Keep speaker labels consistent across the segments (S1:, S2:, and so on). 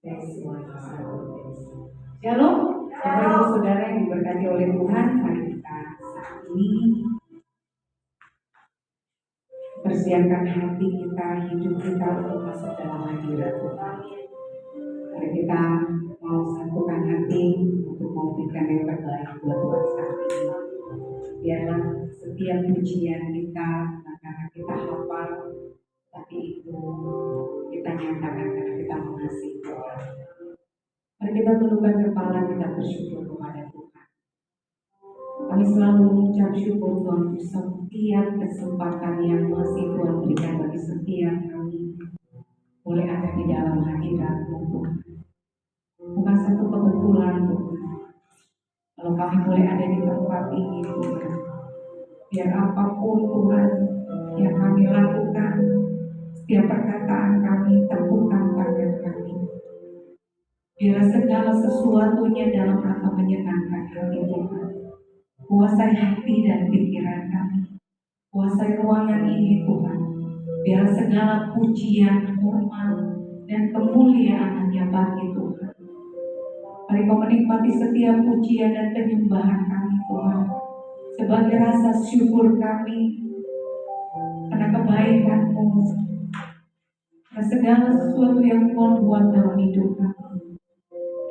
S1: Shalom, Bapak Ibu Saudara yang diberkati oleh Tuhan. Mari kita saat ini persiapkan hati kita, hidup kita untuk masuk dalam hadirat Tuhan. Mari kita mau satukan hati untuk memberikan yang terbaik buat Tuhan saat ini. Biarlah setiap pujian kita, karena kita hafal, tapi itu kita nyatakan karena kita mengasihi Tuhan. Mari kita tundukkan kepala, kita bersyukur kepada Tuhan. Kami selalu mengucap syukur Tuhan untuk setiap kesempatan yang masih Tuhan berikan bagi setiap kami. Boleh ada di dalam hadirat-Mu Tuhan. Bukan satu kebetulan Tuhan. Kalau kami boleh ada di tempat ini Tuhan. Biar apapun Tuhan yang kami lakukan, setiap perkataan kami, tepukan tangan kami. Biarlah segala sesuatunya dalam rangka menyenangkan hati Tuhan. Kuasai hati dan pikiran kami. Kuasai ruangan ini Tuhan. Biarlah segala pujian, hormat, dan kemuliaan hanya bagi Tuhan. Mari Kau menikmati setiap pujian dan penyembahan kami Tuhan. Sebagai rasa syukur kami karena kebaikan-Mu. Karena segala sesuatu yang Tuhan buat dalam hidup kami.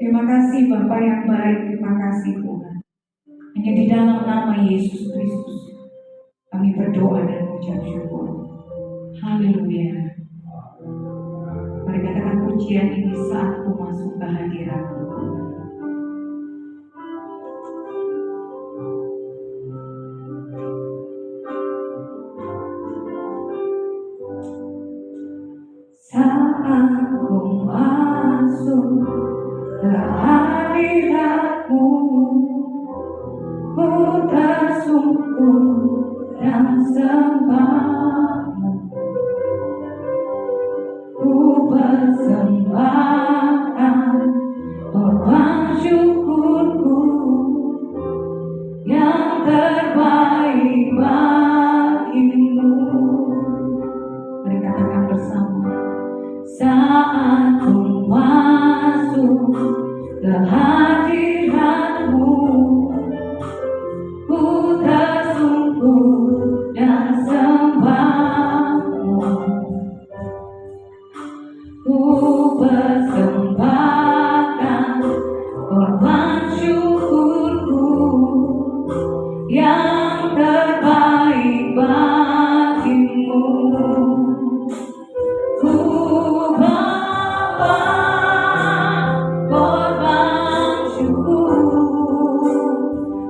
S1: Terima kasih Bapa yang baik, terima kasih Tuhan. Hanya di dalam nama Yesus Kristus kami berdoa dan mengucap syukur. Haleluya. Mari katakan pujian ini saat ku masuk ke hadirat-Mu. Saat ku masuk ke hadirat-Mu, ku tersungkur dan sembah-Mu. Ku persembahkan korban syukurku yang terbaik bagi-Mu. Mari katakan bersama. Saat ku masuk ke hadirat-Mu, ku tersungkur dan sembah-Mu. Ku persembahkan korban syukurku yang terbaik bagi-Mu. Ku bawa korban syukur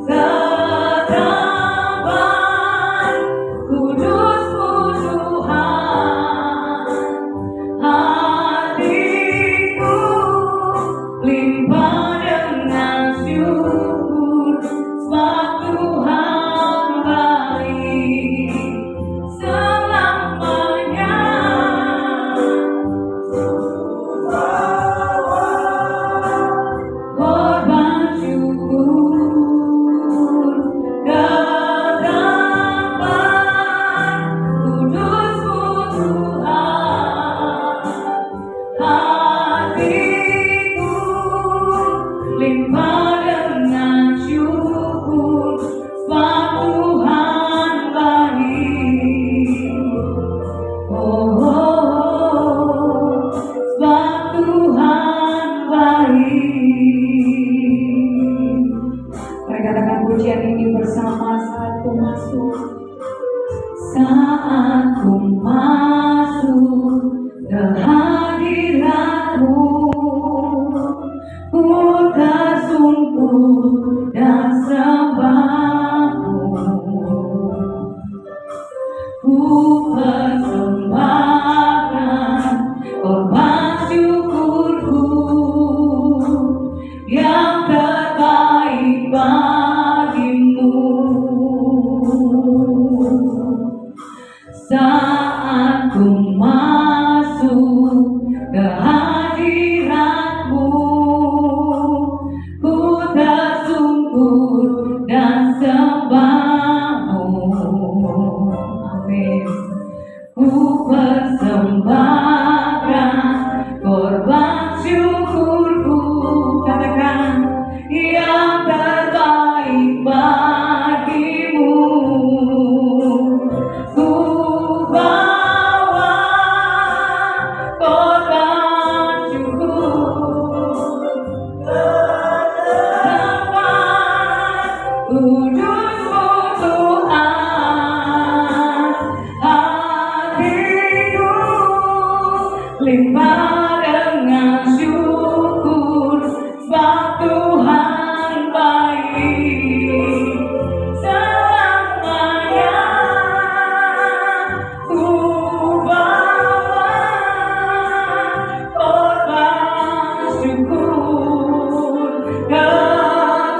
S1: ke tempat kudus-Mu Tuhan. Hatiku limpah dengan syukur, sebab Tuhan baik selamanya. Korban syukur ke tempat kudus-Mu Tuhan. Hatiku limpah dengan syukur, sebab Tuhan baik. Sebab Tuhan baik. Mari katakan pujian ini bersama. Saat ku masuk, saat ku masuk ke hadirat-Mu, ku tersungkur dan sembah-Mu. Ku persembahkan korban syukurku yang terbaik bagi-Mu. Saat ku masuk ke hadirat-Mu, ku tersungkur dan sembah-Mu. Amin. Ku persembahkan korban syukur limpah dengan syukur, sebab Tuhan baik selamanya. Ku bawa korban syukur ke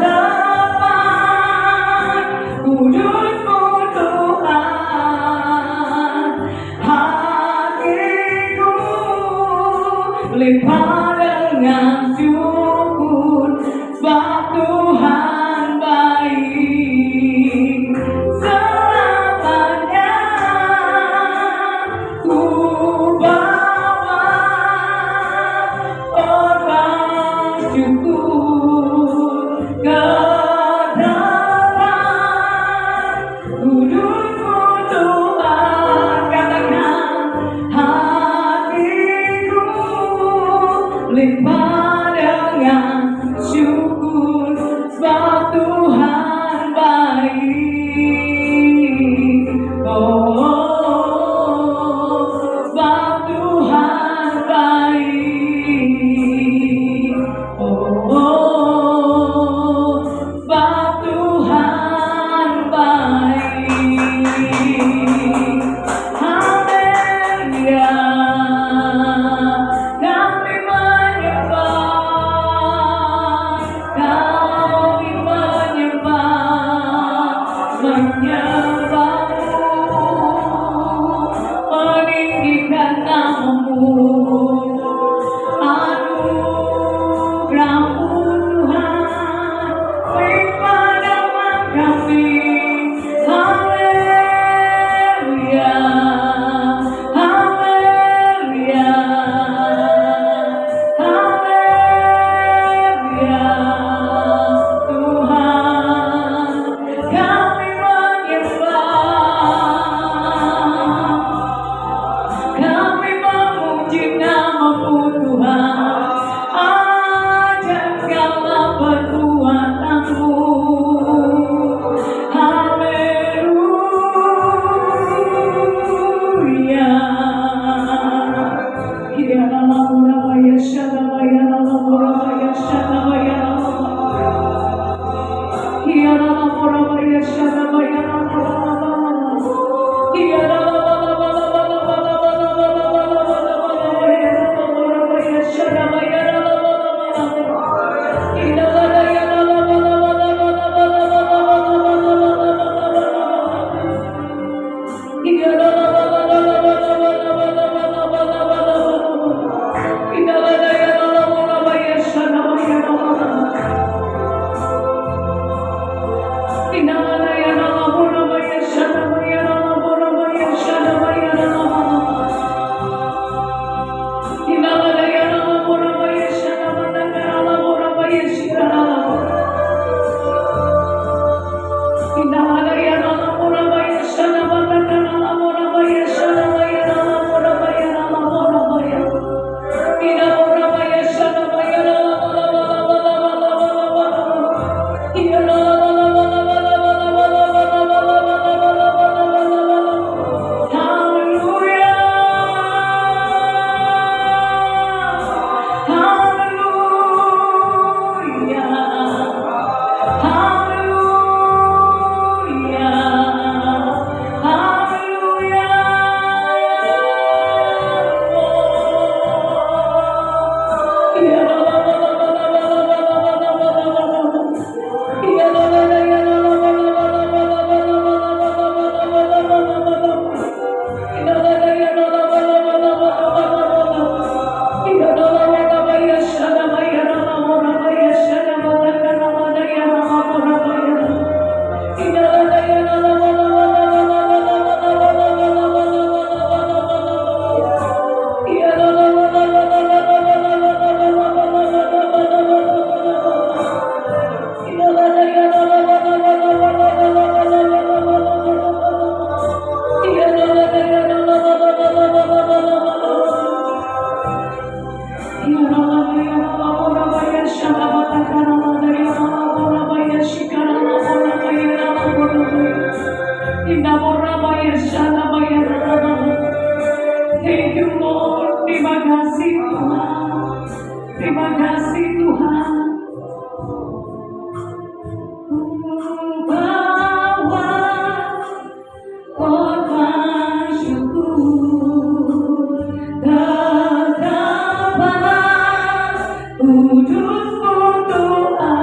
S1: depan kudus-Mu Tuhan, hatiku limpah dengan syukur, sebab Tuhan baik selamanya. Ku bawa korban syukur ke depan kudus-Mu Tuhan. Katakan, hatiku limpah dengan syukur, sebab Tuhan baik. Oh, sebab Tuhan baik. Oh, sebab Tuhan baik. Haleluya, kami menyembah, kami menyembah, menyembah-Mu, meninggikan nama-Mu. Anugerah-Mu Tuhan limpah dalam kami. Haleluya, haleluya, haleluya. Tuhan, kami menyembah, kami memuji nama-Mu Tuhan, ajar segala perbuatan-Mu. Haleluya. Ya Allah, ya Shalom, ya Allah, ya Shalom, ya Allah. Ya Allah, ya Shalom, ya Allah. Ya Thank you, Lord. Terima kasih Tuhan. Terima kasih Tuhan. Bawa korban syukur, tetapan kudus berdoa,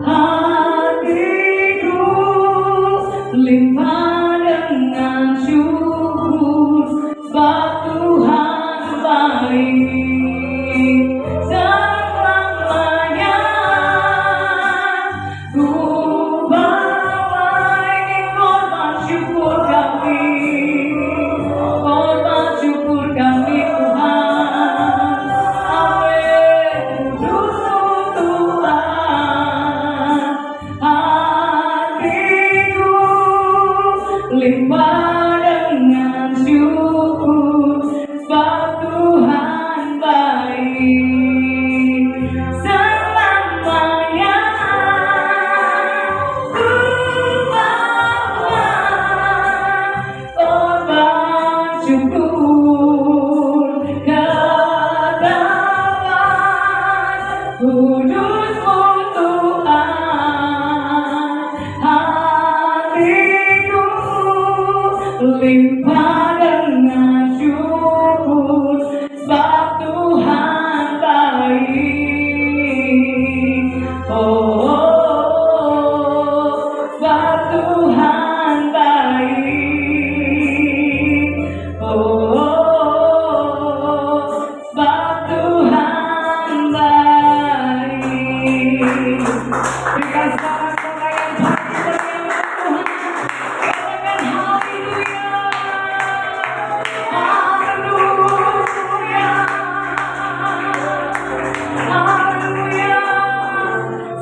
S1: hatiku limpah dengan syukur, sebab Tuhan baik selamanya. Ku bawa ini korban syukur kami, korban syukur kami Tuhan. Amin. Kudus Tuhan, hatiku limpah dengan syukur, sebab Tuhan baik selamanya. Ku bawa korban syukur, katakan kudus Tuhan, hatiku limpah dengan syukur, sebab Tuhan baik. Sebab Tuhan baik. Sebab Tuhan baik. Berikan sorak-sorai yang pasti beriman Tuhan. Katakan haleluya. Haleluya. Haleluya.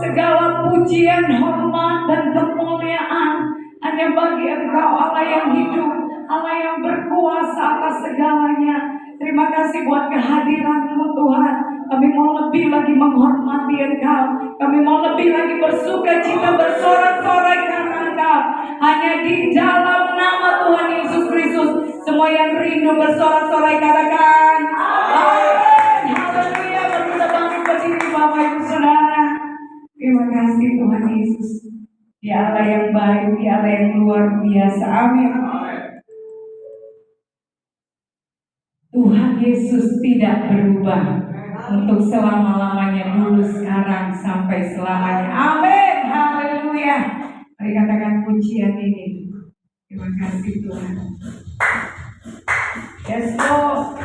S1: Segala pujian, hormat, dan kemuliaan hanya bagi Engkau, Allah yang hidup, Allah yang berkuasa atas segalanya. Terima kasih buat kehadiran-Mu Tuhan. Kami mau lebih lagi menghormati Engkau. Kami mau lebih lagi bersuka cita, bersorak-sorai karena Engkau. Hanya di dalam nama Tuhan Yesus Kristus, semua yang rindu bersorak-sorai katakan amin. Haleluya. Kita bangkit berdiri Bapak Ibu Saudara. Terima kasih Tuhan Yesus. Ya Allah yang baik, ya Allah yang luar biasa. Amin. Tuhan Yesus tidak berubah untuk selama-lamanya, dulu, sekarang, sampai selamanya. Amin. Haleluya. Mari katakan pujian ini. Terima kasih Tuhan. Yes Lord.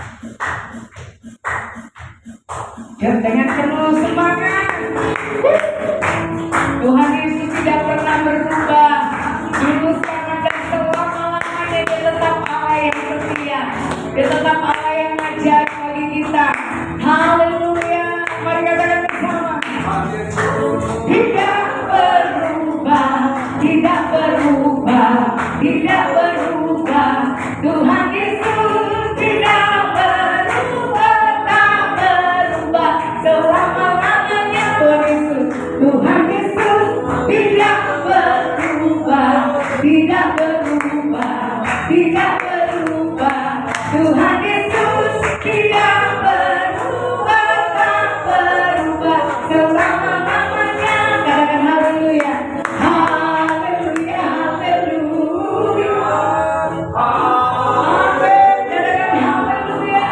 S1: Ya, dengan penuh semangat. Tuhan Yesus tidak pernah berubah, dulu, sekarang, dan selama-lamanya. Dia tetap Allah yang setia. Dia tetap Allah yang ajaib bagi kita. Haleluya. Mari katakan bersama. Tidak berubah, tidak berubah, tidak berubah. Tuhan Yesus tidak berubah, tak berubah selama-lamanya. Tuhan Yesus tidak berubah, tidak berubah, tidak berubah. Tuhan Yesus tidak berubah, tak berubah selama-lamanya. Katakan haleluya. Haleluya, haleluya. Amin. Katakan haleluya.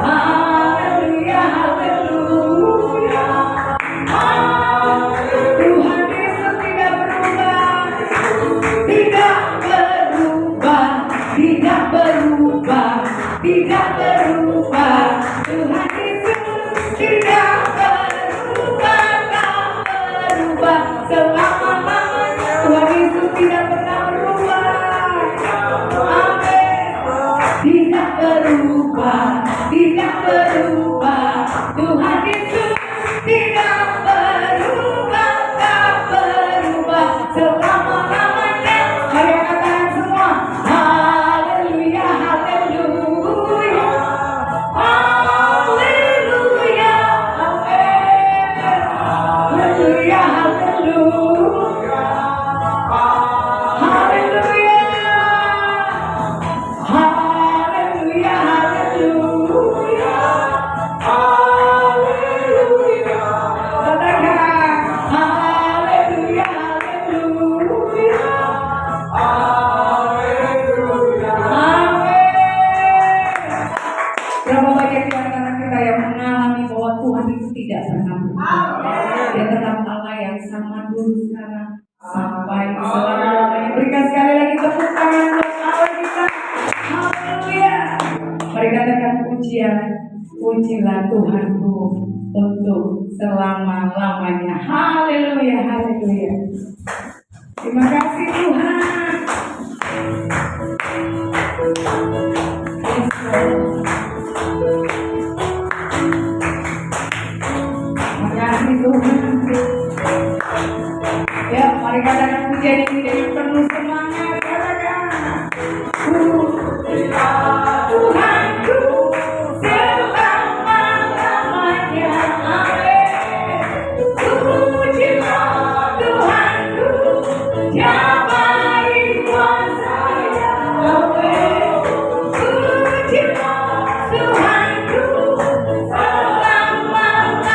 S1: Haleluya, haleluya. Tuhan Yesus tidak berubah, tidak berubah, tidak berubah, tidak berubah. Tuhan Yesus tidak berubah, tak berubah selama-lamanya. Tuhan Yesus tidak pernah berubah. Amin. Tidak berubah, tidak berubah. Tuhan Yesus tidak berubah, tak berubah selama-lamanya. Mari katakan semua. Haleluya, haleluya. Haleluya, amin. Haleluya, haleluya. Haleluya. Haleluya, Mari katakan pujian, pujilah Tuhanku untuk selama-lamanya. Haleluya, haleluya. Terima kasih Tuhan. Terima kasih Tuhan. Ya, mari katakan pujian ini dengan penuh semangat. Katakan, pujilah Tuhanku selama-lamanya. Amin. Pujilah Tuhanku, Dia baik kuasa-Nya. Amin. Pujilah Tuhanku selama-lamanya.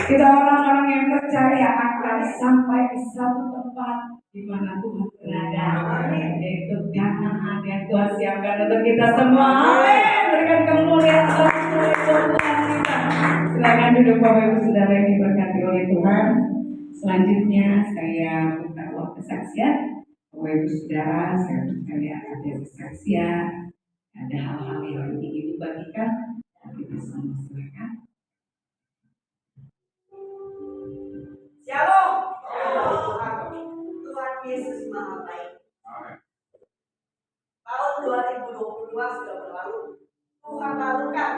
S1: Kita orang-orang yang percaya akan sampai ke satu tempat di mana Tuhan berada, yaitu Kanaan yang Tuhan siapkan untuk kita semua. Amin. Berikan kemuliaan untuk Tuhan kita. Silakan duduk Bapak Ibu Saudara yang diberkati oleh Tuhan. Selanjutnya saya buka waktu kesaksian. Bapak Ibu Saudara, saya percaya ada kesaksian, ada hal-hal yang ingin dibagikan. Kita semua silakan.
S2: Shalom. Tuhan Yesus Maha Baik. Tahun 2022 sudah berlalu. Tuhan lakukan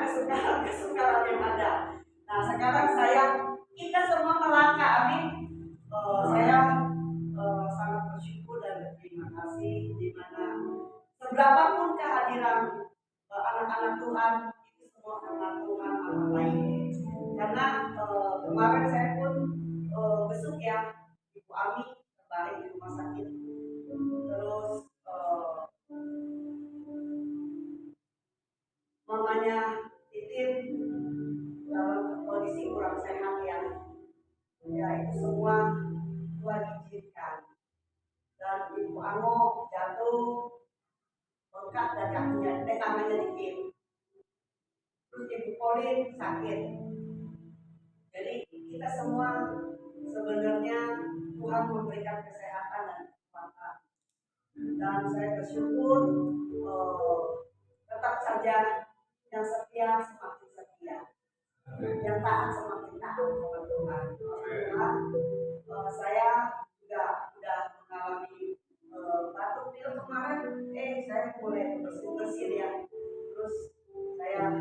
S2: kesukaran yang ada. Nah, sekarang kita semua melangkah. Amin. Saya sangat bersyukur dan berterima kasih di mana seberapapun kehadiran anak-anak Tuhan itu semua karena Tuhan Maha Baik. Karena kemarin saya pun besok ya Ibu Ami kembali di rumah sakit, terus mamanya Titin dalam kondisi kurang sehat ya itu semua Tuhan izinkan. Dan Ibu Ano jatuh bengkak dan tangannya dikit, terus Ibu Polin sakit. Jadi kita semua sebenarnya Tuhan memberikan kesehatan dan kekuatan. Dan saya bersyukur tetap saja yang setia semakin setia, yang taat semakin taat kepada Tuhan. Saya juga sudah mengalami batuk pilek kemarin. Saya mulai itu bersin ya. Terus saya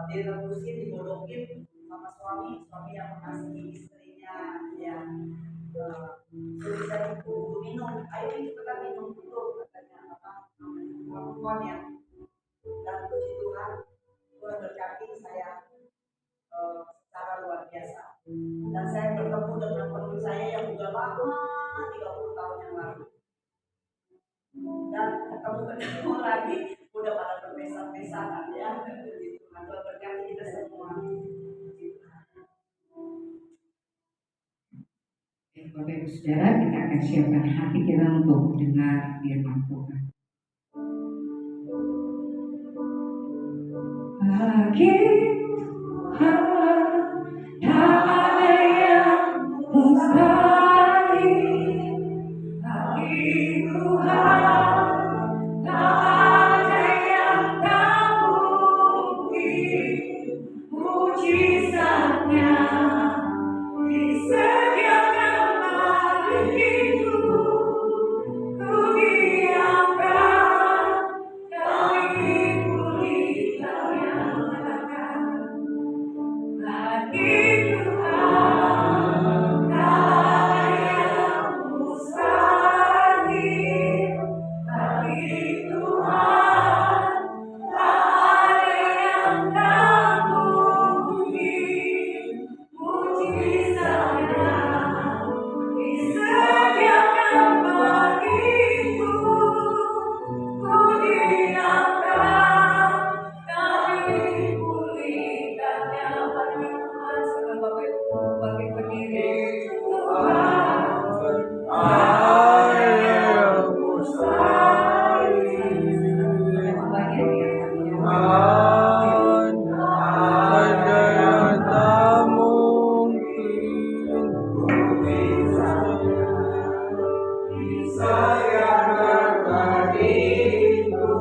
S2: direbusin, digodokin sama suami yang mengasihi istrinya ya. Jadi saya kudu minum, ayo ini cepetan minum dulu katanya perempuan ya. Dan puji Tuhan, Tuhan berkati saya secara luar biasa. Dan saya bertemu dengan teman saya yang udah lama 30 tahun yang lalu. Dan ketemu lagi udah pada berpesan-pesanan ya. Begitu. Tuhan berkati kita semua.
S1: Bapak Ibu Saudara, kita akan siapkan hati kita untuk mendengar firman Tuhan. Bagi Tuhan tak ada yang mustahil. Bagi Tuhan tak ada yang tak mungkin. Mujizatnya disediakan bagiku. Ku diamkan kami pulihkan yang letakkan. Bagi Tuhan tak ada yang mustahil. Bagi Tuhan tak ada yang tak mungkin. Mujizatnya disediakan bagiku. Ku diamkan kami pulihkan yang letakkan. Sebelum Bapak Ibu bagi berdiri, Tuhan ada yang mustahil.
S3: Ada yang tak mungkin. Disediakan bagiku.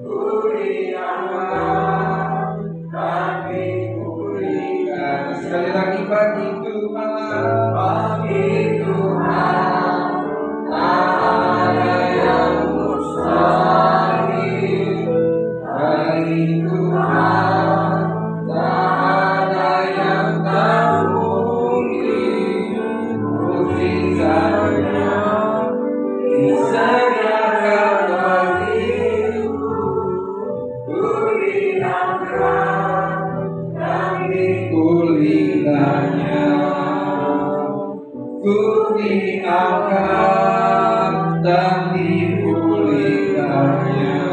S3: Ku diamkan kami pulihkan. Sekali lagi, bagi Tuhan, bagi Tuhan tak ada yang mustahil. Bagi Tuhan tak ada yang tak mungkin. Mujizatnya disediakan bagiku. Ku diamkan kami pulihkannya. Ku diangkat dan dipulihkannya.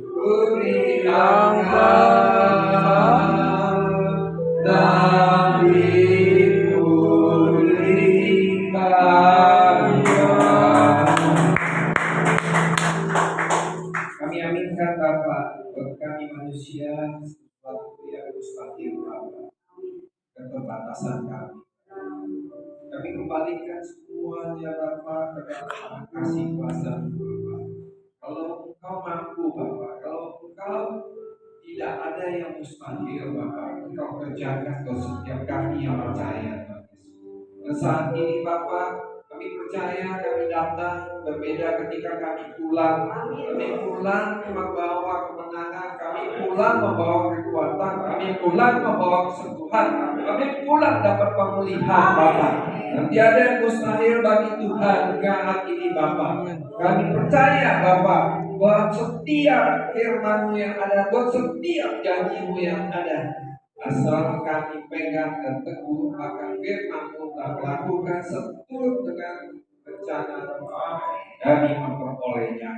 S3: Ku diangkat dan dipulihkannya. Kami aminkan Bapak, buat kami manusia sesuatu yang mustahil Bapak, keterbatasan kami. Kami kembalikan semuanya Bapak ke dalam kasih kuasa Bapak. Kalau Engkau mampu Bapak, kalau Engkau tidak ada yang mustahil Bapak, Engkau kerjakan ke setiap kami yang percaya Bapak. Dan saat ini Bapak, kami percaya, kami datang berbeda ketika kami pulang. Kami pulang membawa kemenangan, kami pulang membawa kekuatan, kami pulang membawa kesembuhan, kami pulang dapat pemulihan Bapak. Dan tiada yang mustahil bagi Tuhan saat ini Bapak. Kami percaya Bapak bahwa setiap firman-Mu yang ada, bahwa setiap janji-Mu yang ada, asal kami pegang dan teguh akan firman-Mu dan melakukan seturut dengan rencana kami memperolehnya.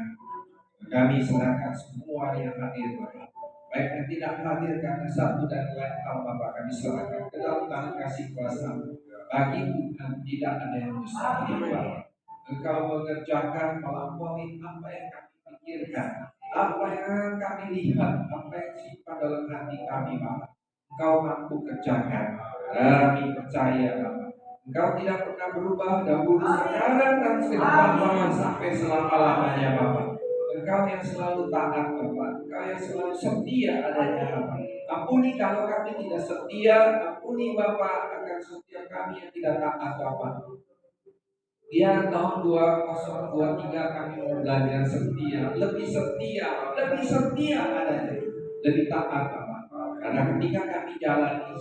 S3: Kami serahkan semua yang hadir Bapak. Baik yang tidak hadir karena satu dan lain hal Bapak, kami serahkan ke dalam tangan kasih kuasa-Mu. Bagi Tuhan tidak ada yang mustahil Bapak. Engkau mengerjakan melampaui apa yang kami pikirkan, apa yang kami lihat, apa yang simpan dalam hati kami Bapak. Engkau mampu kerjakan. Kami percaya Bapak. Engkau tidak pernah berubah dahulu, sekarang dan sedepan Bapak sampai selama-lamanya Bapak. Engkau yang selalu taat Bapak. Engkau yang selalu setia adanya Bapak. Ampuni kalau kami tidak setia. Ampuni Bapak akan setiap kami yang tidak taat Bapak. Dia tahun 2023 kami mau belajar setia, lebih setia adanya, lebih taat Bapak. Karena ketika kami jalani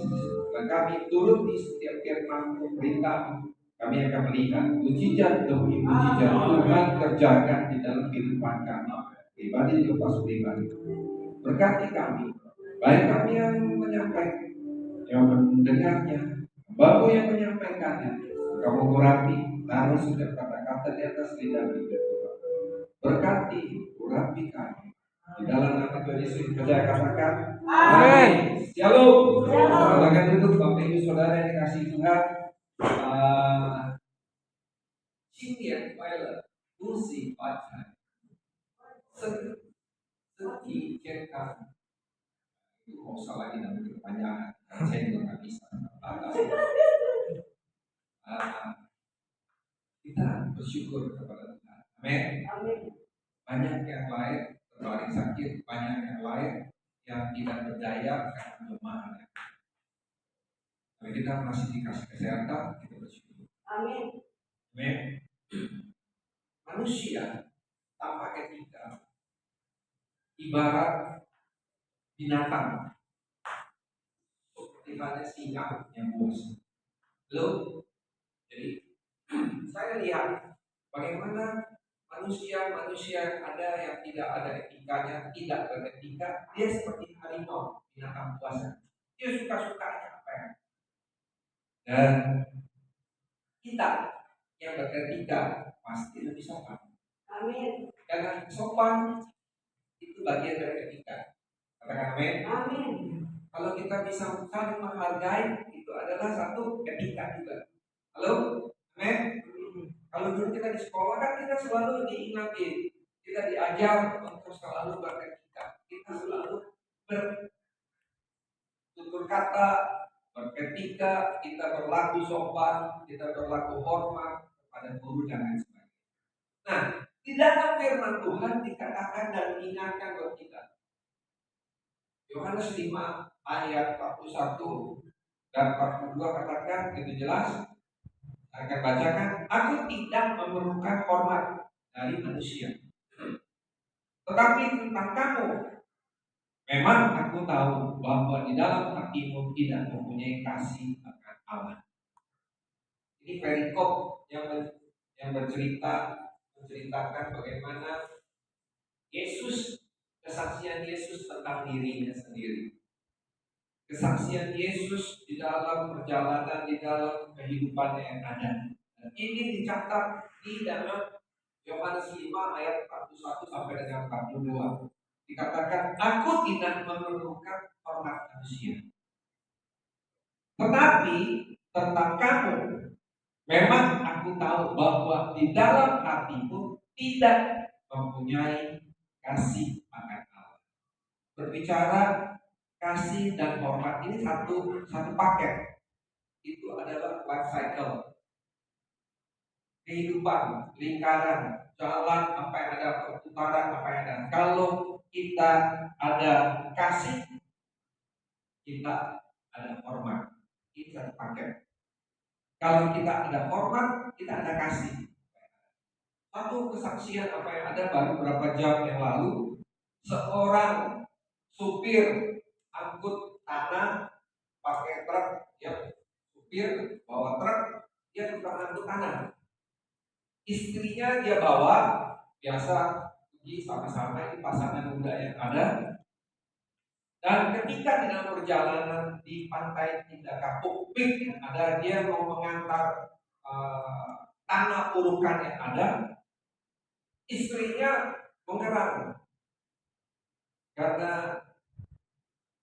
S3: dan kami turut di setiap firman perintah, kami akan melihat mujizat demi mujizat Tuhan kerjakan di dalam kehidupan kami pribadi lepas pribadi. Berkati kami, baik kami yang menyampaikan, yang mendengarnya, Bapak yang menyampaikannya, kamu urapi, taruh setiap kata-kata di atas lidah kita. Berkati, urapi kami. Di dalam nama Tuhan Yesus percaya katakan, amin. Shalom. Silakan duduk Bapak Ibu Saudara yang dikasihi Tuhan. Cynthia Violet, Lucy Pacan, Seti Jeka, itu mau salah lagi namanya kepanjangan, saya juga nggak bisa. Kita bersyukur kepada Tuhan. Amin. Banyak yang lain terbaring sakit, banyak yang lain yang tidak berdaya karena kelemahan. Tapi kita masih dikasih kesehatan, kita bersyukur. Amin. Manusia tanpa etika ibarat binatang seperti halnya singa yang buas. Belum. Jadi saya lihat bagaimana manusia ada yang tidak ada etikanya, tidak beretika, dia seperti harimau, binatang buas. Dia suka-sukanya apa ya? Dan kita yang beretika pasti lebih sopan. Amin. Karena sopan itu bagian dari etika. Katakan amin. Amin. Kalau kita bisa saling menghargai, itu adalah satu etika juga. Halo? Amin. Kalau dulu kita di sekolah kan kita selalu diingatkan, kita diajar untuk selalu beretika. Kita selalu bertutur kata, beretika, kita berlaku sopan, kita berlaku hormat kepada guru dan lain sebagainya. Nah, di dalam firman Tuhan dikatakan dan diingatkan buat kita. Yohanes 5 ayat 41 dan 42 katakan itu jelas. Saya akan bacakan. Aku tidak memerlukan hormat dari manusia, tetapi tentang kamu, memang aku tahu bahwa di dalam hatimu tidak mempunyai kasih akan Allah. Ini perikop yang menceritakan bagaimana Yesus, kesaksian Yesus tentang dirinya sendiri. Kesaksian Yesus di dalam perjalanan, di dalam kehidupannya yang ada. Dan ini dicatat di dalam Yohanes 5 ayat 41 sampai dengan 42. Dikatakan, aku tidak memerlukan hormat manusia, tetapi tentang kamu, memang aku tahu bahwa di dalam hatimu tidak mempunyai kasih akan Allah. Berbicara kasih dan hormat ini satu paket. Itu adalah life cycle, kehidupan, lingkaran, jalan apa yang ada, perputaran apa yang ada. Kalau kita ada kasih, kita ada hormat. Ini satu paket. Kalau kita ada hormat, kita ada kasih. Satu kesaksian apa yang ada baru beberapa jam yang lalu, seorang supir angkut tanah pakai truk, ya, supir bawa truk, dia tukang angkut tanah. Istrinya dia bawa, biasa pergi sama-sama, ini pasangan muda yang ada. Dan ketika di dalam perjalanan di pantai Kapuk Pik yang ada, dia mau mengantar tanah urukan yang ada, istrinya mengerang karena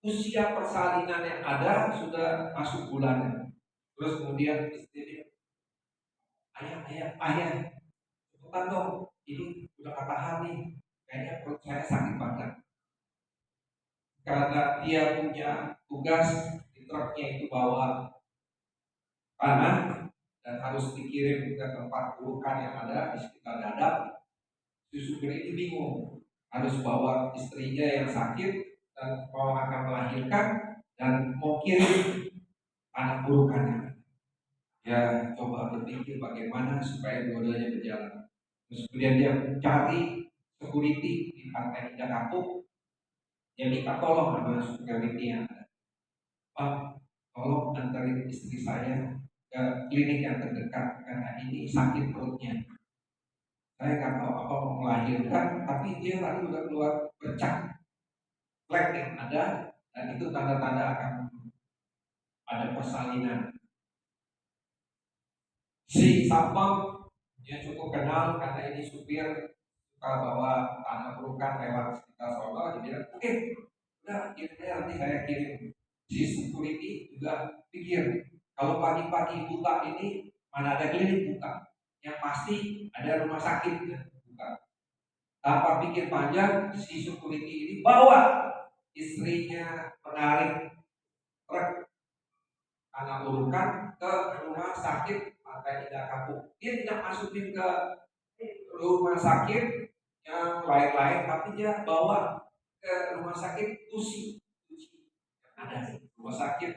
S3: usia persalinan yang ada sudah masuk bulannya. Terus kemudian istrinya, ayah, cepetan dong, ini udah katahan nih, kayaknya perut saya sakit banget. Karena dia punya tugas di truknya itu bawa tanah dan harus dikirim ke tempat urukan yang ada di sekitar Dadap. Si supir itu bingung, harus bawa istrinya yang sakit dan mau akan melahirkan dan mau kirim anak urukannya. Dia coba berpikir bagaimana supaya dua-duanya berjalan. Terus kemudian dia cari security di Pantai Indah Kapuk. Dia minta tolong sama security yang ada. Pak, tolong antarin istri saya ke klinik yang terdekat karena ini sakit perutnya. Saya nggak tahu apa mau melahirkan, tapi dia tadi udah keluar bercak flek yang ada, dan itu tanda-tanda akan ada persalinan. Si Sapam dia cukup kenal karena ini supir suka bawa tanah perukan lewat sekitar Solo. Dia bilang, oke, udah kirim aja, nanti saya kirim. Si security juga pikir kalau pagi-pagi buka ini mana ada klinik buka, yang pasti ada rumah sakit ya, buka. Tanpa pikir panjang, si security ini bawa istrinya menarik truk tanah urukan ke rumah sakit Pantai Indah Kapuk. Dia tidak masukin ke rumah sakit yang lain-lain, tapi dia bawa ke rumah sakit Tusi. Ada rumah sakit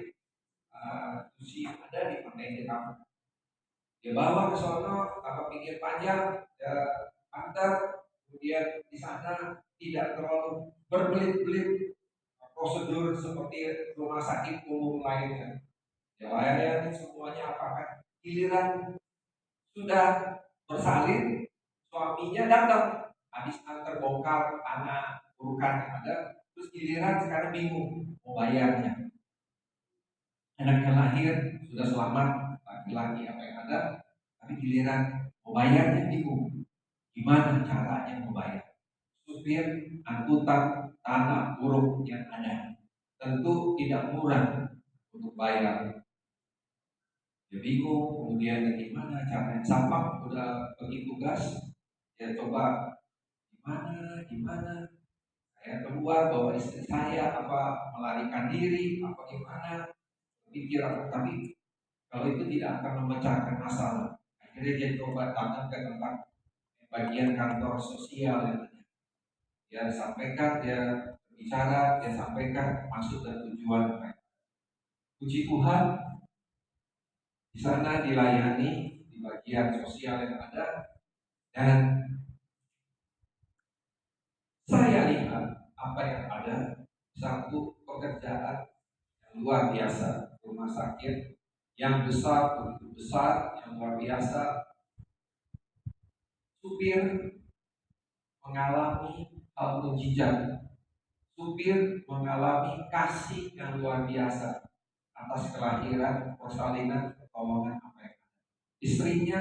S3: Tusi yang ada di Pantai Indah Kapuk. Dia bawa ke sono tanpa pikir panjang, dia antar. Kemudian di sana tidak terlalu berbelit-belit prosedur seperti rumah sakit umum lainnya. Ya layani semuanya apakah giliran sudah bersalin, suaminya datang habis antar bongkar tanah urukan yang ada, terus giliran sekarang bingung mau bayarnya. Anaknya lahir sudah selamat, laki-laki apa yang ada, tapi giliran mau bayarnya bingung gimana caranya membayar. Supir angkutan tanah uruk yang ada tentu tidak murah untuk bayar. Dia bingung, kemudian gimana caranya. Sampah udah bagi tugas, dia coba gimana saya keluar bawa istri saya, apa melarikan diri, apa gimana, pikir apa, tapi kalau itu tidak akan memecahkan masalah. Akhirnya dia coba datang ke tempat bagian kantor sosial yang ada. Dia sampaikan, dia bicara, dia sampaikan maksud dan tujuan mereka. Puji Tuhan, di sana dilayani di bagian sosial yang ada, dan saya lihat apa yang ada, satu pekerjaan yang luar biasa, rumah sakit yang besar, begitu besar, yang luar biasa. Supir mengalami hal mujizat, supir mengalami kasih yang luar biasa atas kelahiran, persalinan, pertolongan apa yang ada. Istrinya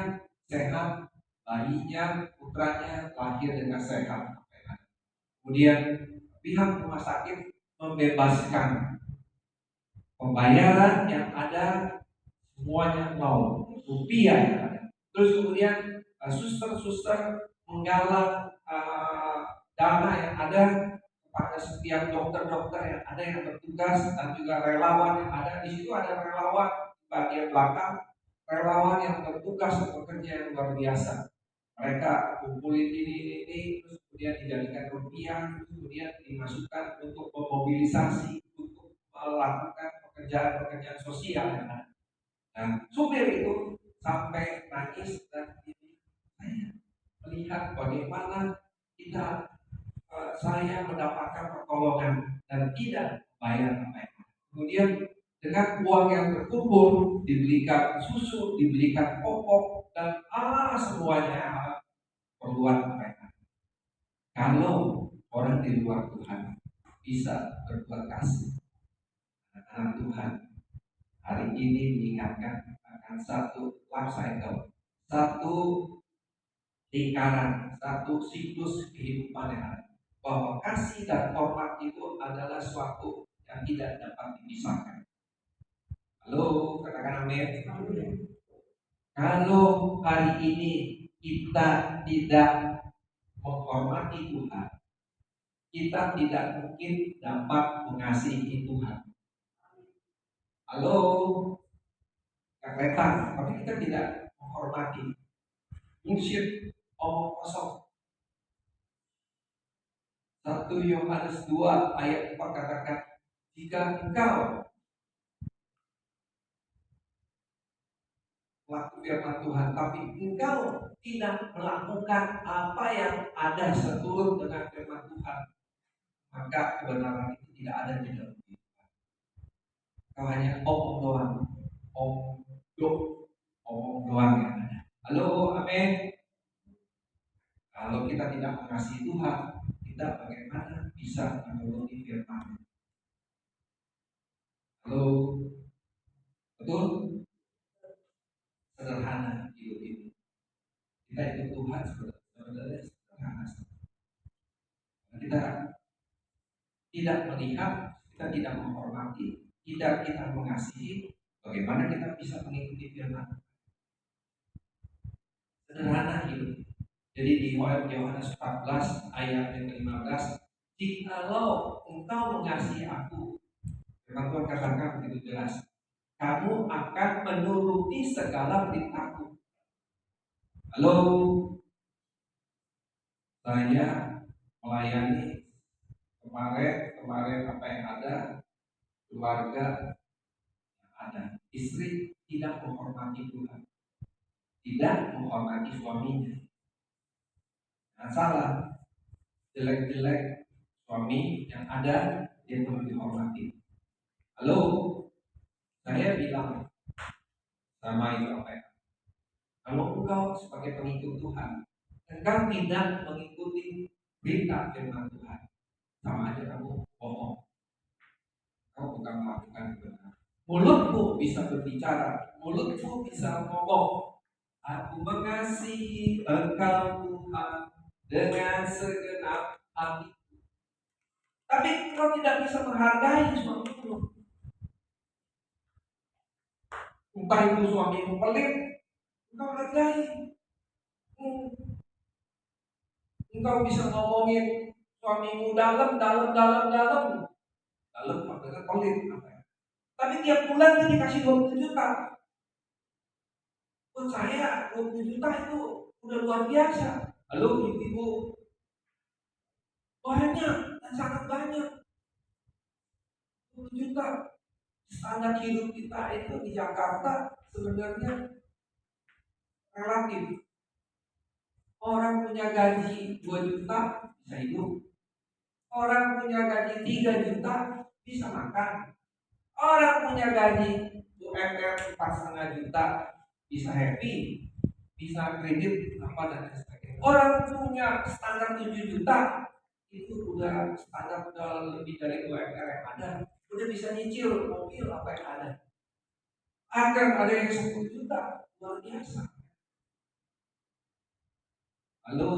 S3: sehat, bayinya, putranya lahir dengan sehat. Kemudian pihak rumah sakit membebaskan pembayaran yang ada, semuanya nol rupiah yang ada. Terus kemudian suster-suster menggalang dana yang ada kepada setiap dokter-dokter yang ada yang bertugas, dan juga relawan yang ada. Di situ ada relawan bagian belakang, relawan yang bertugas bekerja yang luar biasa. Mereka kumpulin ini, terus kemudian dijadikan rupiah, kemudian dimasukkan untuk memobilisasi, untuk melakukan pekerjaan-pekerjaan sosial yang ada. Dan supir itu sampai nangis, dan ini saya melihat bagaimana kita saya mendapatkan pertolongan dan tidak bayar apa-apa. Kemudian dengan uang yang terkumpul dibelikan susu, dibelikan popok, dan semuanya perluan mereka. Kalau orang di luar Tuhan bisa berbuat kasih, anak Tuhan hari ini mengingatkan akan satu life cycle, satu lingkaran, satu siklus kehidupan yang ada, bahwa kasih dan hormat itu adalah suatu yang tidak dapat dipisahkan. Halo, katakan amin. Kalau hari ini kita tidak menghormati Tuhan, kita tidak mungkin dapat mengasihi Tuhan. Halo, kelihatan, tapi kita tidak menghormati. Bullshit, omong kosong. 1 Yohanes 2 ayat 4 katakan, jika engkau waktu firman Tuhan, tapi engkau tidak melakukan apa yang ada seturut dengan firman Tuhan, maka kebenaran itu tidak ada di dalam diri. Kau hanya omong doang, omong doang yang ada. Halo, amin. Kalau kita tidak mengasihi Tuhan, kita bagaimana bisa menuruti firman? Halo, betul? Sederhana hidup ini. Kita ikut Tuhan sebenarnya sederhana. Kita tidak melihat, kita tidak menghormati, tidak kita mengasihi, bagaimana kita bisa mengikuti firman? Sederhana hidup. Jadi di Yohanes 14 ayat yang ke-15, jikalau engkau mengasihi aku, firman Tuhan katakan begitu jelas, kamu akan menuruti segala perintahku. Halo, saya melayani kemarin apa yang ada, keluarga yang ada, istri tidak menghormati Tuhan, tidak menghormati suaminya. Nah, salah, jelek-jelek suami yang ada dia perlu dihormati. Halo, saya bilang sama itu apa ya? Kalau engkau sebagai pengikut Tuhan, engkau tidak mengikuti berita firman Tuhan, sama aja kamu bohong. Kau bukan melakukan kebenaran. Mulutmu bisa berbicara, mulutmu bisa ngomong. Aku mengasihi engkau Tuhan dengan segenap hati. Tapi kau tidak bisa menghargai suamimu. Entah itu suamimu pelit, engkau hargai. Engkau bisa ngomongin suamimu dalam, maksudnya pelit. Tapi tiap bulan dia dikasih 20 juta. Buat saya 20 juta itu udah luar biasa. Halo ibu-ibu, banyak dan sangat banyak. 20 juta. Standar hidup kita itu di Jakarta sebenarnya relatif. Orang punya gaji 2 juta bisa hidup. Orang punya gaji 3 juta bisa makan. Orang punya gaji UMR 4,5 juta bisa happy, bisa kredit apa dan sebagainya. Orang punya standar 7 juta itu udah standar udah lebih dari UMR yang ada, udah bisa nyicil mobil apa yang ada. Akan ada yang 10 juta, luar biasa. Lalu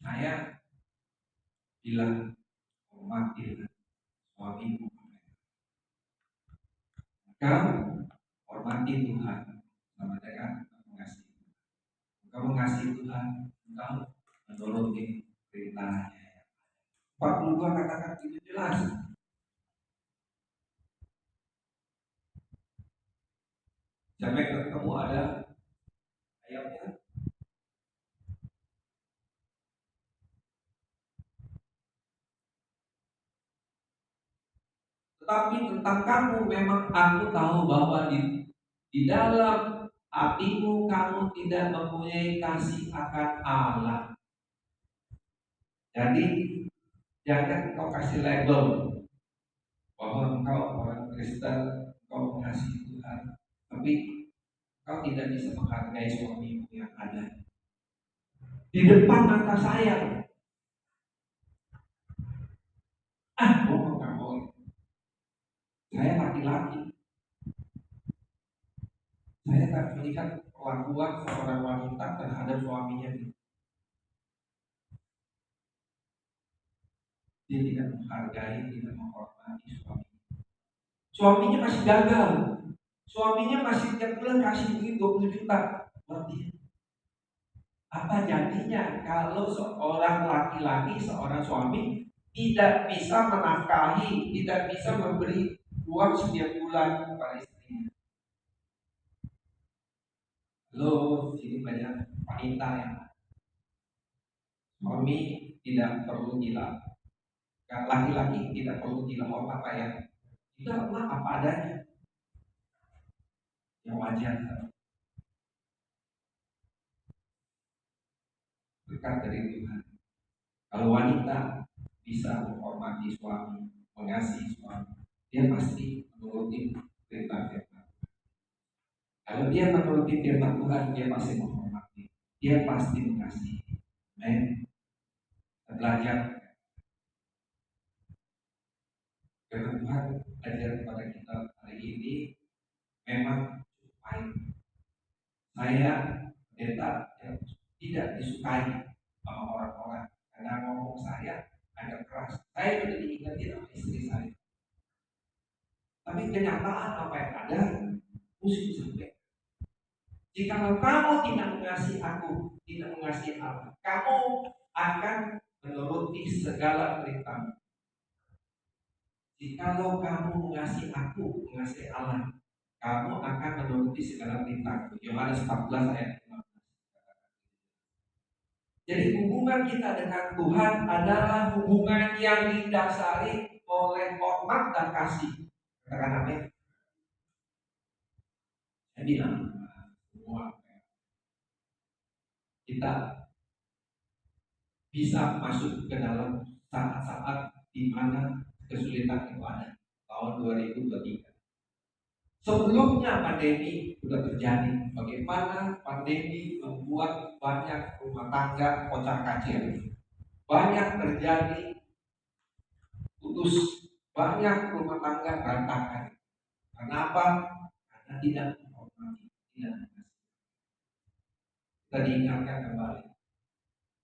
S3: saya bilang hormati suamimu. Kau hormati Tuhan sama dengan mengasihi. Kau mengasihi Tuhan, kau menuruti perintahnya. 42 katakan itu jelas. Sampai ketemu ada ayatnya. Tetapi tentang kamu memang aku tahu bahwa di dalam hatimu kamu tidak mempunyai kasih akan Allah. Jadi jangan kau kasih label bahwa engkau orang Kristen, engkau mengasihi Tuhan, tapi kau tidak bisa menghargai suamimu yang ada di depan mata saya. Bohong nggak boleh. Saya laki-laki. Saya tak melihat perlakuan seorang wanita terhadap suaminya. Dia tidak menghargai, tidak menghormati suaminya. Suaminya masih gagal. Suaminya masih tiap bulan kasih duit 20 juta buat dia. Apa jadinya kalau seorang laki-laki, seorang suami tidak bisa menafkahi, tidak bisa memberi uang setiap bulan kepada istrinya? Loh, ini banyak wanita yang suami tidak perlu gila, laki-laki tidak perlu gila. Apa ya? Tidak, apa adanya. yang wajar, berkat dari Tuhan. Kalau wanita bisa menghormati suami, mengasihi suami, dia pasti menuruti perintah firman. Kalau dia menuruti firman Tuhan, dia pasti menghormati, dia pasti mengasihi. Amin. Belajar firman Tuhan ajar kepada kita hari ini memang baik. Saya pendeta yang tidak disukai sama orang-orang karena ngomong saya agak keras. Saya sudah diingatkan sama istri saya. Tapi kenyataan apa yang ada mesti sampai. Jika kamu tidak mengasihi aku, tidak mengasihi Allah, kamu akan menuruti segala perintah. Jikalau kamu mengasihi aku, mengasihi Allah, kamu akan menuruti segala perintah. Yohanes 14 ayat 15. Jadi hubungan kita dengan Tuhan adalah hubungan yang didasari oleh hormat dan kasih. Katakan amin. Saya bilang semua kita bisa masuk ke dalam saat-saat di mana kesulitan itu ada. Tahun 2023. Sebelumnya pandemi sudah terjadi. Bagaimana pandemi membuat banyak rumah tangga kocar-kacir. Banyak terjadi putus. Banyak rumah tangga berantakan. Kenapa? Karena tidak menghormati, tidak mengasihi. Kita diingatkan kembali.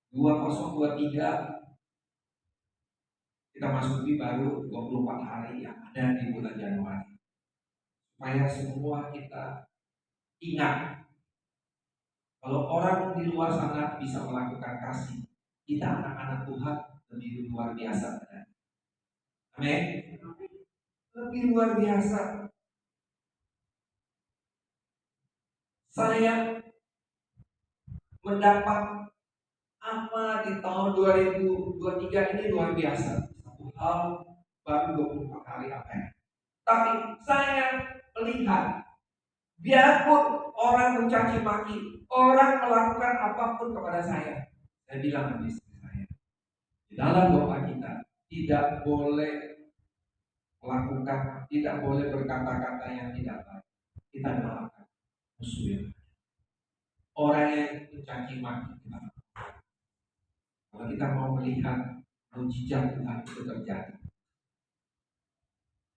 S3: 2023 kita masuki baru 24 hari yang ada di bulan Januari. Supaya semua kita ingat kalau orang di luar sana bisa melakukan kasih, kita anak-anak Tuhan lebih luar biasa. Amin. Lebih luar biasa. Saya mendapat apa di tahun 2023 ini luar biasa. Satu hal baru 24 hari apa ya. Tapi saya melihat biarpun orang mencaci maki, orang melakukan apapun kepada saya bilang sama istri saya, di dalam doa kita tidak boleh melakukan, tidak boleh berkata-kata yang tidak baik. Kita doakan musuh yang orang yang mencaci maki kita. Kalau kita mau melihat mujizat Tuhan itu terjadi,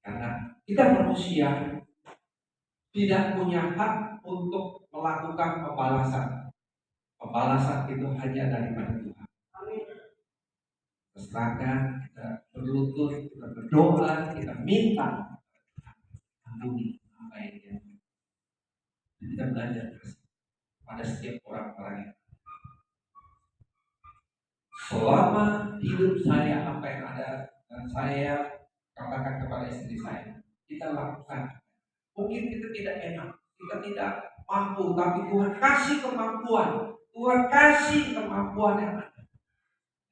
S3: karena kita manusia tidak punya hak untuk melakukan pembalasan. Pembalasan itu hanya daripada Tuhan. Serahkan, kita berlutut, kita berdoa, kita minta ampuni apa yang dia. Kita belajar pada setiap orang-orang yang selama hidup saya apa yang ada dan saya katakan kepada istri saya, kita lakukan. Mungkin kita tidak enak, kita tidak mampu, tapi Tuhan kasih kemampuan. Tuhan kasih kemampuan yang ada.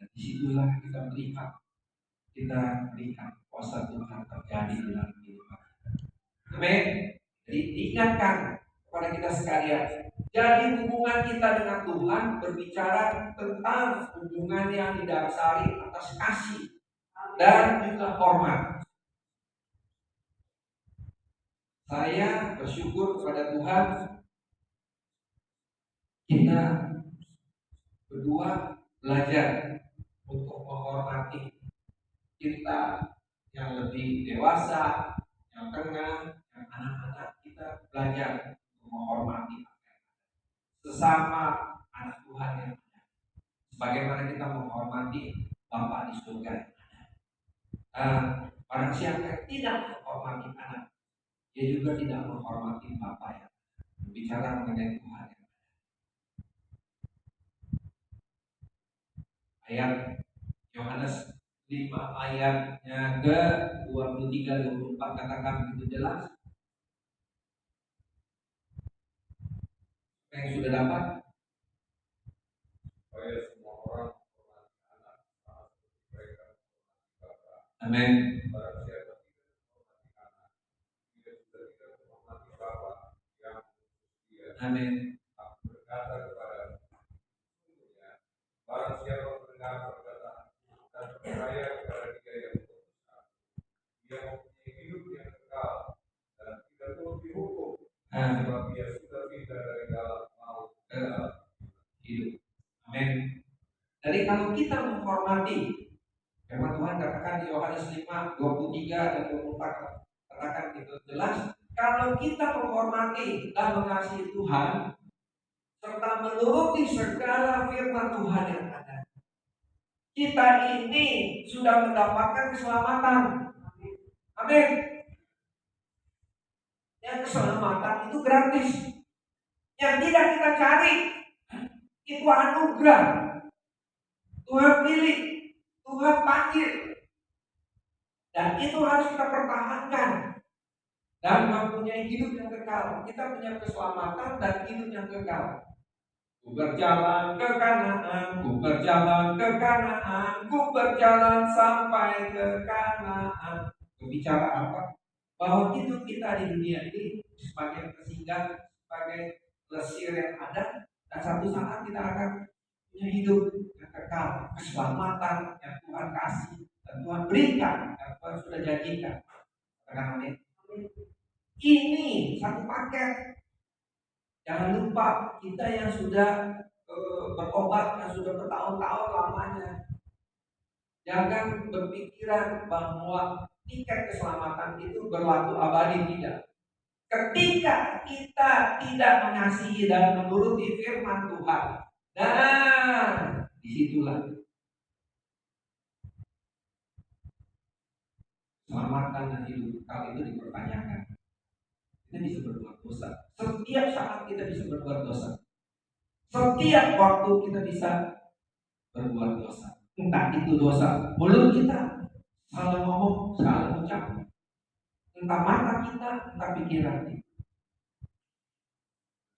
S3: Dan disitulah kita melihat kuasa Tuhan terjadi dalam kehidupan. Amin. Jadi diingatkan kepada kita sekalian. Jadi hubungan kita dengan Tuhan berbicara tentang hubungan yang didasari atas kasih dan juga hormat. Saya bersyukur kepada Tuhan, kita berdua belajar untuk menghormati kita yang lebih dewasa, yang tengah, yang anak-anak. Kita belajar untuk menghormati sesama anak Tuhan yang ada. Sebagaimana kita menghormati Bapa di surga. Barang siapa yang tidak menghormati anak, dia juga tidak menghormati Bapa yang berbicara mengenai Tuhan. Ayat Yohanes 5 ayatnya ke 23-24 katakan begitu jelas. Yang sudah dapat supaya semua orang menghormati anak sama seperti mereka menghormati Bapa. Amin. Barang siapa tidak menghormati anak, dia sudah tidak menghormati Bapa yang Amin. Aku berkata kepada ya, barang siapa mendengar perkataan dan percaya kepada Dia yang berkuasa, dia mempunyai hidup yang kekal dan tidak perlu dihukum, sebab dia sudah pindah dari dalam maut ke dalam hidup. Amin. Jadi kalau kita menghormati firman Tuhan katakan di Yohanes 5:23 dan 24 katakan itu jelas, kalau kita menghormati dan mengasihi Tuhan serta menuruti segala firman Tuhan yang ada, kita ini sudah mendapatkan keselamatan. Amin. Yang keselamatan itu gratis. Yang tidak kita cari itu anugerah. Tuhan pilih, Tuhan panggil, dan itu harus kita pertahankan dan mempunyai hidup yang kekal. Kita punya keselamatan dan hidup yang kekal. Ku berjalan ke Kanaan, ku berjalan ke Kanaan, ku berjalan sampai ke Kanaan. Berbicara apa? Bahwa hidup kita di dunia ini sebagai pesinggan, sebagai lesir yang ada, dan satu saat kita akan punya hidup yang kekal, keselamatan yang Tuhan kasih dan Tuhan berikan, dan Tuhan sudah janjikan. Amin. Ini satu paket. Jangan lupa kita yang sudah bertobat, yang sudah bertahun-tahun lamanya, jangan berpikiran bahwa tiket keselamatan itu berlaku abadi. Tidak. Ketika kita tidak mengasihi dan menuruti firman Tuhan, nah disitulah keselamatan dan hidup kali itu dipertanyakan. Kita bisa berbuat dosa. Setiap saat kita bisa berbuat dosa. Setiap waktu kita bisa berbuat dosa. Entah itu dosa mulut kita, salah ngomong, salah ucap, entah mata kita, entah pikiran kita.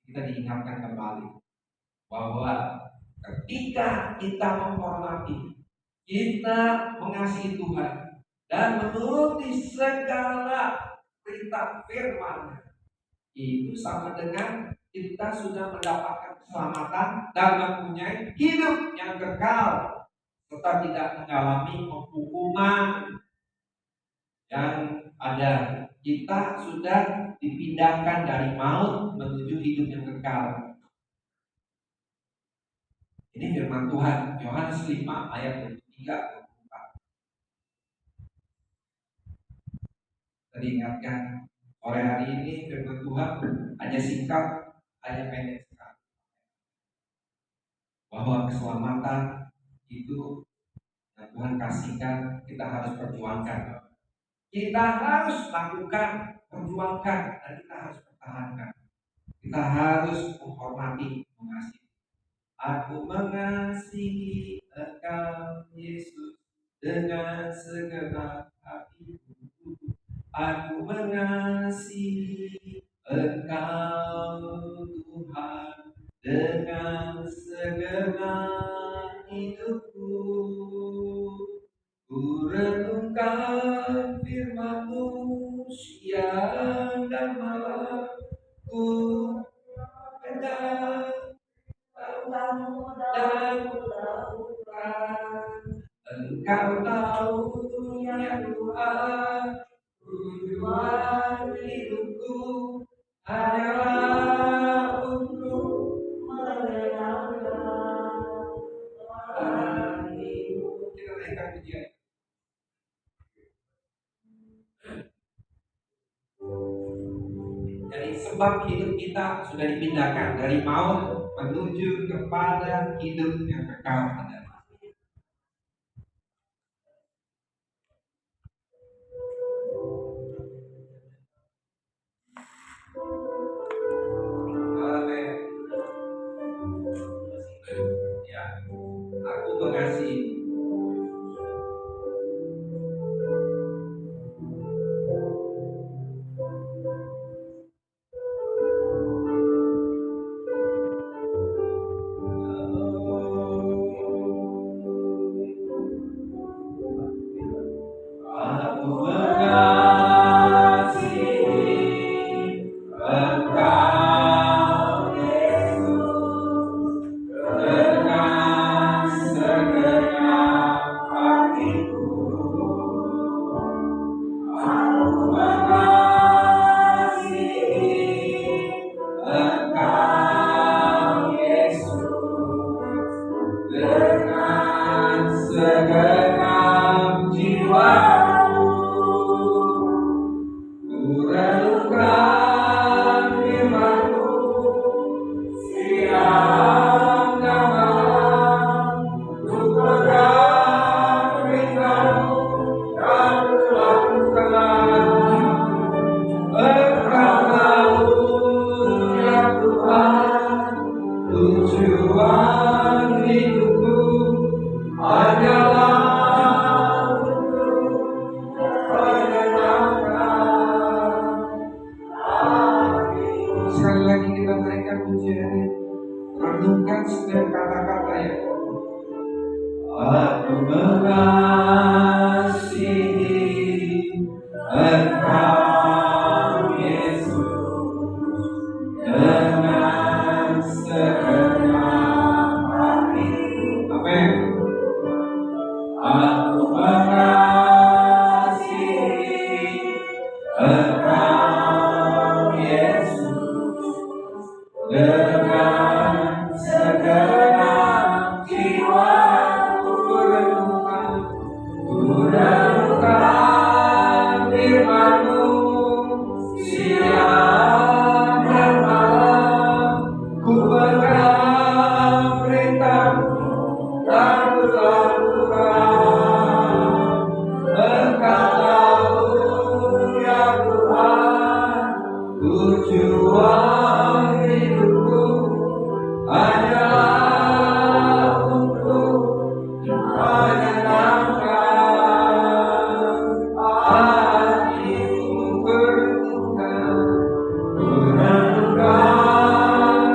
S3: Kita diingatkan kembali bahwa ketika kita menghormati, kita mengasihi Tuhan dan menuruti segala perintah firman, itu sama dengan kita sudah mendapatkan keselamatan dan mempunyai hidup yang kekal, serta tidak mengalami hukuman yang ada. Kita sudah dipindahkan dari maut menuju hidup yang kekal. Ini firman Tuhan, Yohanes 5 ayat 23-24. Tadi ingatkan, sore hari ini firman Tuhan hanya singkat, hanya pendek sekali. Bahwa keselamatan itu yang Tuhan kasihkan, kita harus perjuangkan. Kita harus lakukan, perjuangkan, dan kita harus pertahankan. Kita harus menghormati, mengasihi. Aku mengasihi Engkau Yesus dengan segenap hatiku. Aku mengasihi Engkau Tuhan dengan segenap hidupku. Ku renungkan firman-Mu siang dan malam. Ku hendak tahu dan melakukan. Engkau tahu ya Tuhan, tujuan hidupku hanyalah untuk menyenangkan hatimu. Kita naikkan pujian. Jadi sebab hidup kita sudah dipindahkan dari maut menuju kepada hidup yang kekal. Amin. Ya, aku mengasihi. segenap jiwaku, ku renungkan firman-Mu siang dan malam, ku pegang perintah-Mu dan ku lakukan. Engkau tahu ya Tuhan, tujuan hidupku hanyalah untuk menyenangkan hati. Sekali lagi kita naikkan pujian, renungkan setiap kata-kata yang aku mengasihi Engkau Yesus dengan segenap hati. Amin. Aku mengasihi Engkau Yesus dengan segenap jiwaku, ku renungkan firman-Mu siang dan malam, ku pegang perintah-Mu dan ku lakukan. Engkau tahu ya Tuhan, tujuan hidupku hanyalah untuk menyenangkan hatimu. Renungkan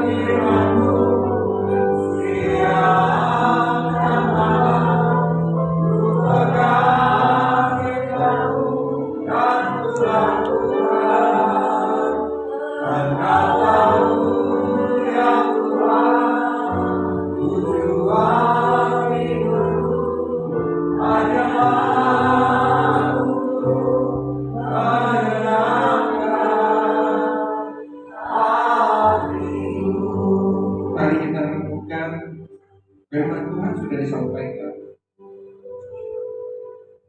S3: firman-Mu siang dan malam, ku pegang perintah-Mu dan ku lakukan. Engkau tahu ya Tuhan, tujuan hidupku hanyalah untuk menyenangkan hatimu. Mari kita renungkan firman Tuhan. Sudah disampaikan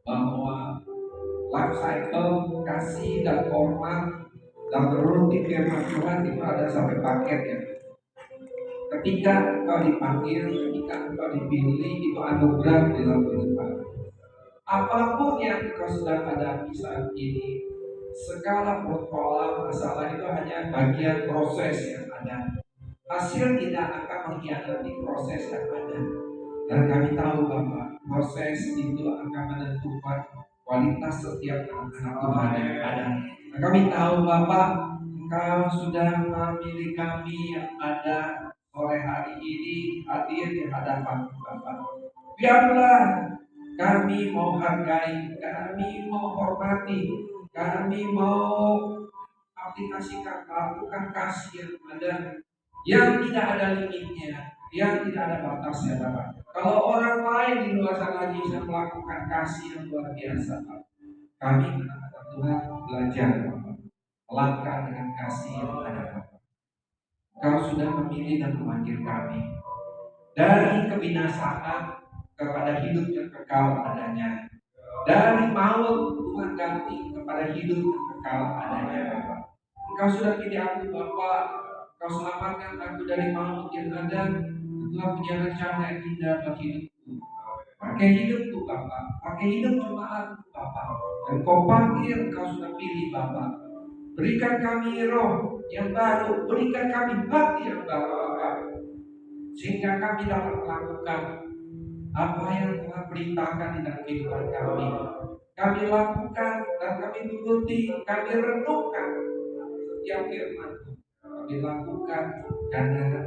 S3: bahwa life cycle kasih dan hormat dan menuruti firman Tuhan itu ada sampai paket ya. Ketika engkau dipanggil, ketika engkau dipilih, itu anugerah dalam kehidupan. Apapun yang engkau sedang hadapi saat ini, segala persoalan masalah itu hanya bagian proses yang ada. Hasil tidak akan mengkhianati proses yang ada. Dan kami tahu bahwa proses itu akan menentukan kualitas setiap anak-anak Tuhan yang ada. Dan kami tahu Bapak, Engkau sudah memilih kami yang ada sore hari ini hadir di hadapan Bapak. Biarlah kami mau hargai, kami mau hormati, kami mau aplikasikan, lakukan kasih yang ada, yang tidak ada limitnya, yang tidak ada batasnya Bapak. Kalau orang lain di luar sana bisa melakukan kasih yang luar biasa Bapak, kami anak-anak Tuhan belajar Bapak, melangkah dengan kasih yang ada Bapak. Kau sudah memilih dan memanggil kami dari kebinasaan kepada hidup yang kekal adanya, dari maut Tuhan ganti kepada hidup yang kekal adanya Bapak. Engkau sudah pilih aku Bapak, Kau selamatkan aku dari maut yang ada. Tuhan punya rencana yang indah bagi hidupku. Pakai hidupku Bapak, pakai hidup jemaatku Bapak. Dan Kau panggil, Kau sudah pilih Bapak. Berikan kami roh yang baru, berikan kami hati yang baru Bapak, sehingga kami dapat melakukan apa yang Tuhan perintahkan di dalam kehidupan kami. Kami lakukan dan kami turuti, kami renungkan setiap firman kami lakukan, karena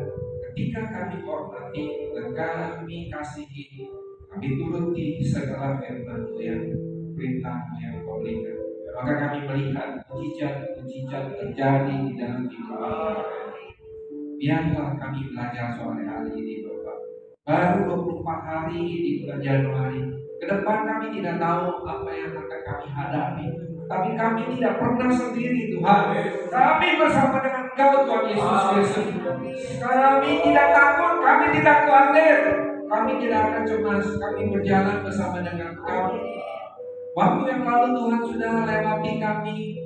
S3: ketika kami hormati dan kami kasihi, kami turuti segala firman-Mu yang perintah-Mu yang Kau berikan, maka kami melihat mujizat terjadi di dalam hidup kami. Biarlah kami belajar sore hari ini Bapak. Baru 24 hari di bulan Januari. Ke depan kami tidak tahu apa yang akan kami hadapi. Tapi kami tidak pernah sendiri Tuhan. Kami bersama dengan Engkau Tuhan Yesus Kristus. Kami tidak takut, kami tidak khawatir. Kami tidak akan cemas, kami berjalan bersama dengan Engkau. Waktu yang lalu Tuhan sudah melewati kami,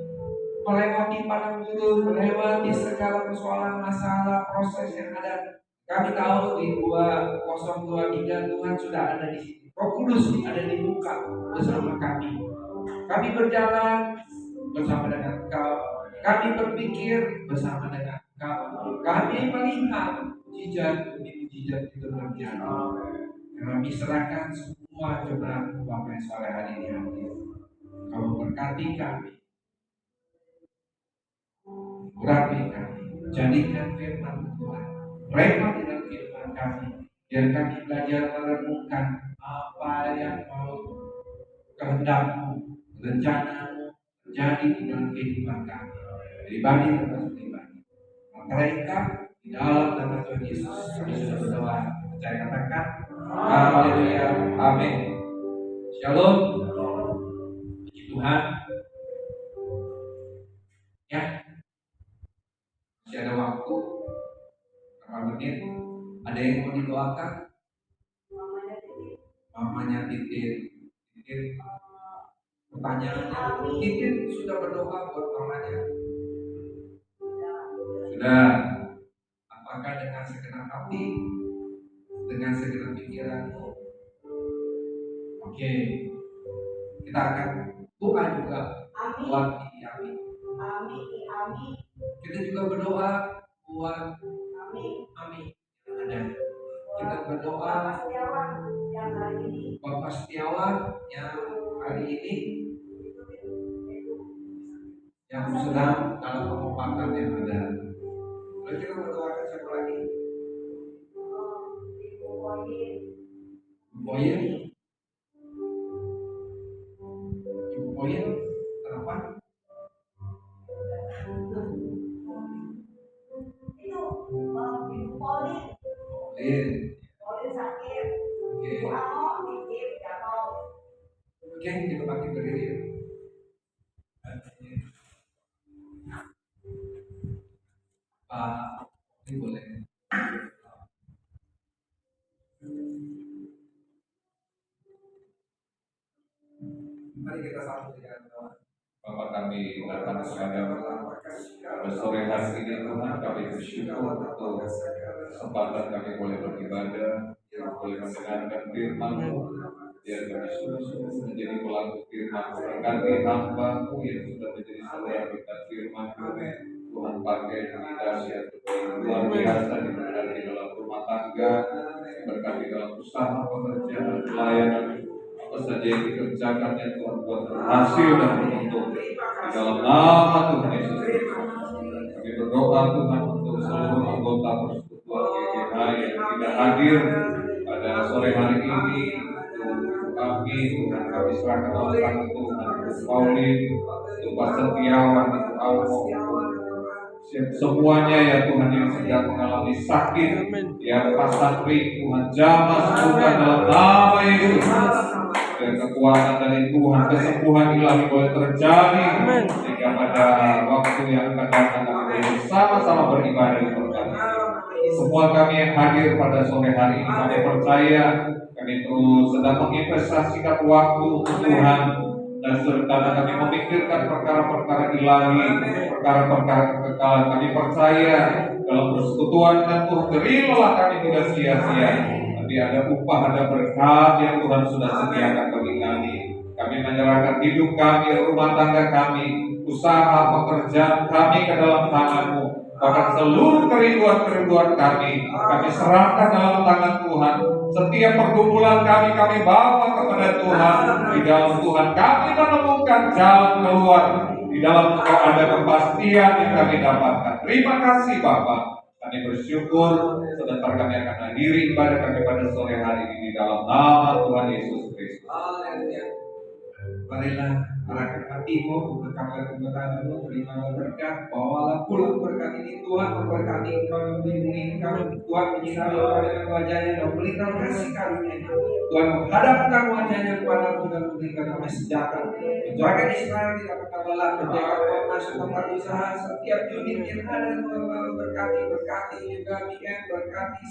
S3: melewati padang gurun, melewati segala persoalan, masalah, proses yang ada. Kami tahu di 2023 Tuhan sudah ada di sini. Roh Kudus ada di muka bersama kami. Kami berjalan bersama dengan Engkau. Kami berpikir bersama dengan Engkau. Kami melihat mujizat demi mujizat itu terjadi. Kami serahkan semua cobaan Bapak yang sore hari ini hadir. Kau berkati kami, urapi kami, jadikan firman Tuhan rema di dalam kehidupan kami. Biar kami belajar merenungkan apa yang mau kehendakmu, rencanamu terjadi di dalam kehidupan kami, pribadi termasuk pribadi. Mereka di dalam nama Tuhan Yesus kami sudah berdoa. Percaya katakan, haleluya, amin. Shalom. Puji Tuhan. Ya, masih ada waktu berapa menit? Ada yang mau didoakan? Mamanya Titin. Titin, pertanyaannya, Titin sudah berdoa buat mamanya? Sudah. Apakah dengan segenap hati, dengan segenap pikiranmu? Oke, kita akan doa juga buat Ami. Kita juga berdoa buat Ami yang ada. Kita berdoa Bapak Setiawan yang hari ini yang sedang dalam pengobatan yang ada. Lalu kita berdoakan siapa lagi? Boyen. Ibu Boyen, kenapa? Polin sakit. Oke, kita bangkit berdiri ya. Ini boleh. Mari kita sambut dengan doa.
S4: Bapak kami datang kepadamu pada sore hari ini Tuhan, kami bersyukur untuk kesempatan kami boleh beribadah, boleh mendengarkan firman-Mu. Biar kami sungguh-sungguh menjadi pelaku firman, berkati hamba-Mu yang sudah menjadi saudara kita firman-Mu. Tuhan pakai dahsyat luar biasa, diberkati dalam rumah tangga, diberkati dalam usaha pekerjaan, pelayanan, apa saja yang dikerjakannya Tuhan buat berhasil dan beruntung di dalam nama Tuhan Yesus Kristus. Kami berdoa Tuhan untuk seluruh anggota persekutuan GGH yang tidak hadir pada sore hari ini. Untuk kami Tuhan, kami serahkan dalam tangan Tuhan, untuk Paulin, untuk Pak Setiawan, untuk Almo, semuanya ya Tuhan yang sedang mengalami sakit, yang Pak Santri Tuhan jamah sembuhkan dalam nama Yesus. Dan kekuatan dari Tuhan, kesembuhan ilahi boleh terjadi sehingga pada waktu yang akan datang kami bersama-sama beribadah di tempat. Semua kami yang hadir pada sore hari ini, kami percaya kami terus sedang menginvestasikan waktu untuk Tuhan, dan serta kami memikirkan perkara-perkara ilahi, perkara-perkara kekekalan. Kami percaya dalam persekutuan dengan Tuhan, terimalah kami tidak sia-sia. Tapi ada upah, ada berkat yang Tuhan sudah sediakan bagi kami. Kami menyerahkan hidup kami, rumah tangga kami, usaha, pekerjaan kami ke dalam tangan-Mu. Bahkan seluruh kerinduan-kerinduan kami serahkan dalam tangan Tuhan. Setiap pergumulan kami bawa kepada Tuhan. Di dalam Tuhan kami menemukan jalan keluar. Di dalam Engkau ada kepastian yang kami dapatkan. Terima kasih Bapak. Kami bersyukur sebentar kami akan hadiri ibadah kami pada sore hari ini di dalam nama Tuhan Yesus Kristus.
S3: Haleluya. Marilah arahkan hatimu, berkatlah kebenaran-Mu, terimalah berkat, bawalah pulang berkat ini. Tuhan memberkati engkau, melindungi engkau, Tuhan menyinari engkau dengan wajahnya dan melintang kasih karunia-Nya. Tuhan menghadapkan wajahnya kepadamu dan memberikan damai sejahtera. Menjaga Israel tidak pernah lelah, menjaga kau masuk tempat usaha, setiap unit yang ada Tuhan berkati juga, berkati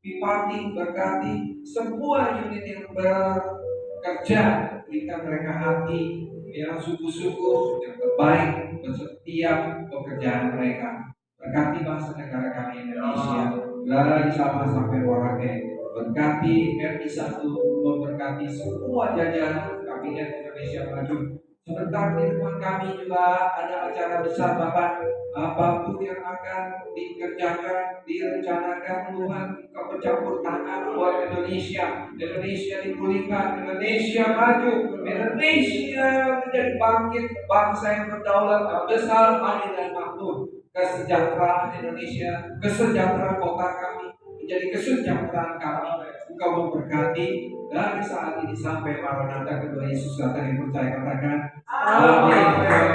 S3: Bupati berkati semua unit yang bekerja, berikan mereka hati yang sungguh-sungguh, yang terbaik untuk setiap pekerjaan mereka. Berkati bangsa negara kami Indonesia, dari Sabah sampai Merauke. Berkati RI1, memberkati semua jajaran Kabinet Indonesia Maju. Sebentar di depan kami juga ada acara besar Bapak. Apapun yang akan dikerjakan, direncanakan, Tuhan Engkau bercampur tangan buat Indonesia. Indonesia dipulihkan, Indonesia maju, Indonesia menjadi bangkit, bangsa yang berdaulat, besar, adil dan makmur. Kesejahteraan Indonesia, kesejahteraan kota kami, menjadi kesejahteraan kami. Engkau memberkati dari saat ini sampai Maranatha kedua Yesus datang yang percaya katakan. Amin.